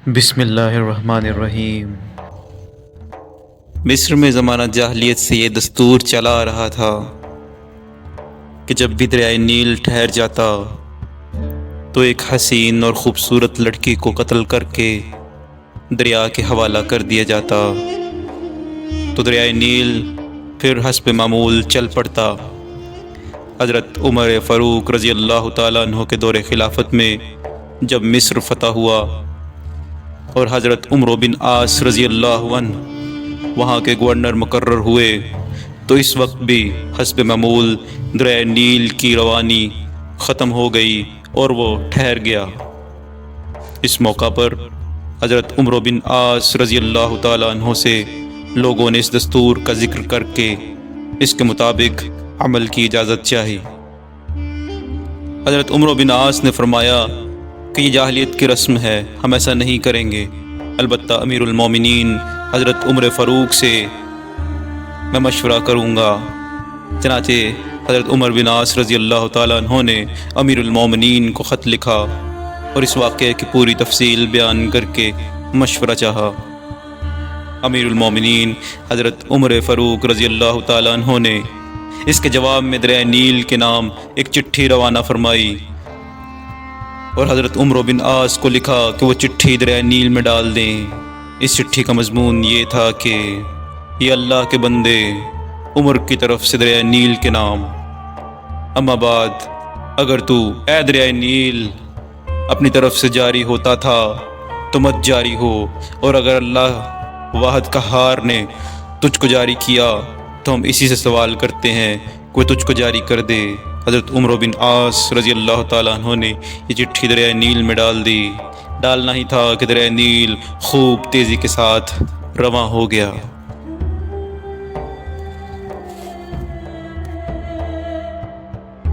بسم اللہ الرحمن الرحیم۔ مصر میں زمانہ جاہلیت سے یہ دستور چلا آ رہا تھا کہ جب بھی دریائے نیل ٹھہر جاتا تو ایک حسین اور خوبصورت لڑکی کو قتل کر کے دریا کے حوالہ کر دیا جاتا تو دریائے نیل پھر حسب معمول چل پڑتا۔ حضرت عمر فاروق رضی اللہ تعالیٰ عنہ کے دور خلافت میں جب مصر فتح ہوا اور حضرت عمرو بن عاص رضی اللہ عنہ وہاں کے گورنر مقرر ہوئے تو اس وقت بھی حسب معمول دریائے نیل کی روانی ختم ہو گئی اور وہ ٹھہر گیا۔ اس موقع پر حضرت عمرو بن عاص رضی اللہ تعالیٰ عنہ سے لوگوں نے اس دستور کا ذکر کر کے اس کے مطابق عمل کی اجازت چاہی۔ حضرت عمرو بن عاص نے فرمایا کہ یہ جاہلیت کی رسم ہے، ہم ایسا نہیں کریں گے، البتہ امیر المومنین حضرت عمر فاروق سے میں مشورہ کروں گا۔ چنانچہ حضرت عمر بن عاص رضی اللہ تعالیٰ عنہ نے امیر المومنین کو خط لکھا اور اس واقعے کی پوری تفصیل بیان کر کے مشورہ چاہا۔ امیر المومنین حضرت عمر فاروق رضی اللہ تعالیٰ عنہ نے اس کے جواب میں دریائے نیل کے نام ایک چٹھی روانہ فرمائی اور حضرت عمرو بن عاص کو لکھا کہ وہ چٹھی دریائے نیل میں ڈال دیں۔ اس چٹھی کا مضمون یہ تھا کہ یہ اللہ کے بندے عمر کی طرف سے دریائے نیل کے نام، اما بعد اگر تو اے دریائے نیل اپنی طرف سے جاری ہوتا تھا تو مت جاری ہو، اور اگر اللہ واحد قہار نے تجھ کو جاری کیا تو ہم اسی سے سوال کرتے ہیں کہ وہ تجھ کو جاری کر دے۔ حضرت عمرو بن عاص رضی اللہ تعالیٰ عنہ نے یہ چٹھی دریائے نیل میں ڈال دی۔ ڈالنا ہی تھا کہ دریائے نیل خوب تیزی کے ساتھ رواں ہو گیا۔